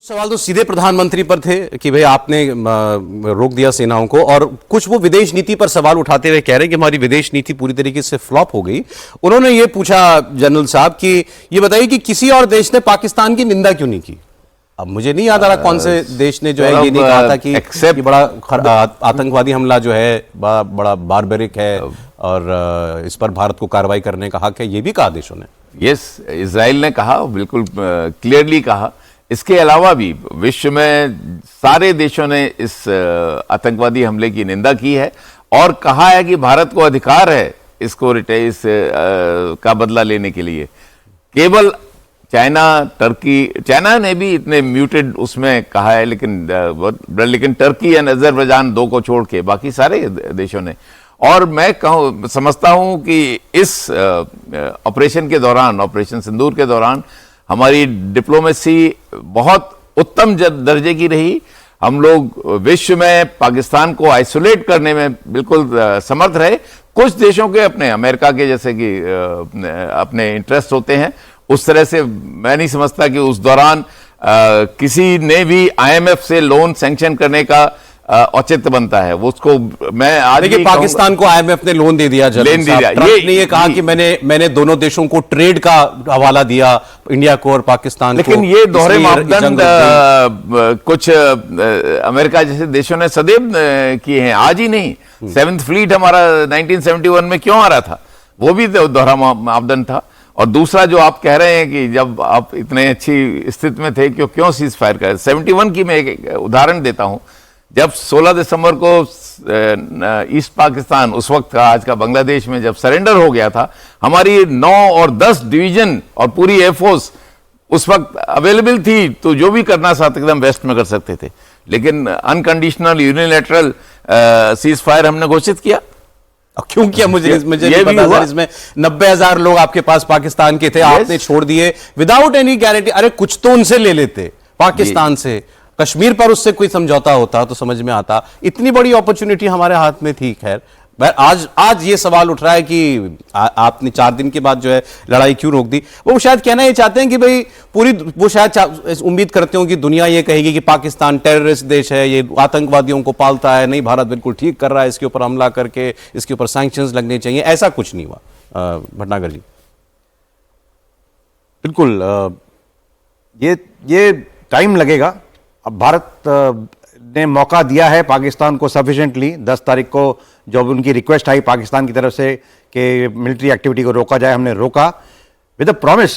सवाल तो सीधे प्रधानमंत्री पर थे कि भाई आपने रोक दिया सेनाओं को, और कुछ वो विदेश नीति पर सवाल उठाते हुए कह रहे हैं कि हमारी विदेश नीति पूरी तरीके से फ्लॉप हो गई। उन्होंने ये पूछा जनरल साहब कि ये बताइए कि किसी और देश ने पाकिस्तान की निंदा क्यों नहीं की। अब मुझे नहीं याद आ रहा कौन से देश ने जो है ये नहीं कहा था कि बड़ा आतंकवादी हमला जो है बड़ा बारबेरिक है और इस पर भारत को कार्रवाई करने का हक है, ये भी कहा देशों ने। यस, इजराइल ने कहा, बिल्कुल क्लियरली कहा। इसके अलावा भी विश्व में सारे देशों ने इस आतंकवादी हमले की निंदा की है और कहा है कि भारत को अधिकार है इसको इस का बदला लेने के लिए। केवल चाइना ने भी इतने म्यूटेड उसमें कहा है, लेकिन टर्की एंड अजरबैजान दो को छोड़ के बाकी सारे देशों ने। और मैं समझता हूं कि इस ऑपरेशन के दौरान, ऑपरेशन सिंदूर के दौरान हमारी डिप्लोमेसी बहुत उत्तम दर्जे की रही। हम लोग विश्व में पाकिस्तान को आइसोलेट करने में बिल्कुल समर्थ रहे। कुछ देशों के अपने, अमेरिका के जैसे कि अपने इंटरेस्ट होते हैं, उस तरह से मैं नहीं समझता कि उस दौरान किसी ने भी आईएमएफ से लोन सैंक्शन करने का औचित्य बनता है। वो उसको मैं आज देखिए, पाकिस्तान को आईएमएफ ने लोन दे दिया, ट्रंप ने ये कहा कि मैंने दोनों देशों को ट्रेड का हवाला दिया, इंडिया को और पाकिस्तान को। लेकिन ये दोहरे मापदंड कुछ अमेरिका जैसे देशों ने सदैव किए हैं, आज ही नहीं। 7th फ्लीट हमारा 1971 में क्यों आ रहा था, वो भी दोहरा मापदंड था। और दूसरा जो आप कह रहे हैं कि जब आप इतने अच्छी स्थिति में थे क्यों सीज फायर कर, 71 की मैं एक उदाहरण देता हूं। जब 16 दिसंबर को ईस्ट पाकिस्तान, उस वक्त का आज का बांग्लादेश में जब सरेंडर हो गया था, हमारी 9 और 10 डिवीजन और पूरी एयरफोर्स उस वक्त अवेलेबल थी, तो जो भी करना चाहते एकदम वेस्ट में कर सकते थे। लेकिन अनकंडीशनल यूनिलैटरल सीज फायर हमने घोषित किया। क्यों किया मुझे नहीं पता। इसमें 90,000 लोग आपके पास पाकिस्तान के थे, आपने छोड़ दिए विदाउट एनी गारंटी। अरे कुछ तो उनसे ले लेते पाकिस्तान से, कश्मीर पर उससे कोई समझौता होता तो समझ में आता। इतनी बड़ी अपॉर्चुनिटी हमारे हाथ में थी। खैर, आज ये सवाल उठ रहा है कि आपने 4 दिन के बाद जो है लड़ाई क्यों रोक दी। वो शायद कहना ये चाहते हैं कि भाई वो शायद उम्मीद करते हो कि दुनिया ये कहेगी कि पाकिस्तान टेररिस्ट देश है, ये आतंकवादियों को पालता है, नहीं भारत बिल्कुल ठीक कर रहा है, इसके ऊपर हमला करके इसके ऊपर सैंक्शंस लगने चाहिए। ऐसा कुछ नहीं हुआ भटनागर जी। बिल्कुल, ये टाइम लगेगा। अब भारत ने मौका दिया है पाकिस्तान को सफिशिएंटली। 10 तारीख को जब उनकी रिक्वेस्ट आई पाकिस्तान की तरफ से कि मिलिट्री एक्टिविटी को रोका जाए, हमने रोका विद अ प्रॉमिस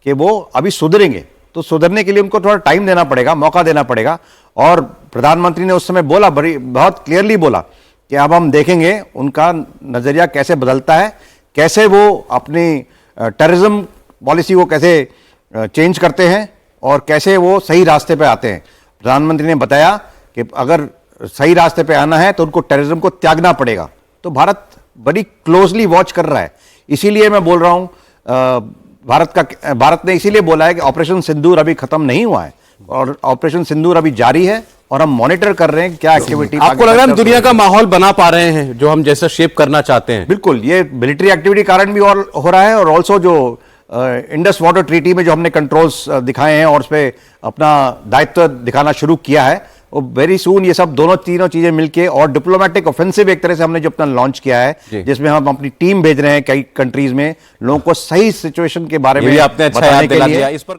कि वो अभी सुधरेंगे। तो सुधरने के लिए उनको थोड़ा टाइम देना पड़ेगा, मौका देना पड़ेगा। और प्रधानमंत्री ने उस समय बोला, बहुत क्लियरली बोला कि अब हम देखेंगे उनका नज़रिया कैसे बदलता है, कैसे वो अपनी टेररिज्म पॉलिसी को कैसे चेंज करते हैं और कैसे वो सही रास्ते पे आते हैं। प्रधानमंत्री ने बताया कि अगर सही रास्ते पे आना है तो उनको टेररिज्म को त्यागना पड़ेगा। तो भारत बड़ी क्लोजली वॉच कर रहा है। इसीलिए मैं बोल रहा हूं, भारत ने इसीलिए बोला है कि ऑपरेशन सिंदूर अभी खत्म नहीं हुआ है और ऑपरेशन सिंदूर अभी जारी है और हम मॉनिटर कर रहे हैं क्या एक्टिविटी। आपको लग रहा है हम दुनिया का माहौल बना पा रहे हैं जो हम जैसा शेप करना चाहते हैं? बिल्कुल, ये मिलिट्री एक्टिविटी कारण भी और हो रहा है और ऑल्सो जो इंडस वाटर ट्रीटी में जो हमने कंट्रोल्स दिखाए हैं और उस पर अपना दायित्व दिखाना शुरू किया है, वो वेरी सून ये सब तीनों चीजें मिलके और डिप्लोमेटिक ऑफेंसिव एक तरह से हमने जो अपना लॉन्च किया है, जिसमें हम अपनी टीम भेज रहे हैं कई कंट्रीज में, लोगों को सही सिचुएशन के बारे में आपने अच्छा याद दिला दिया। इस पर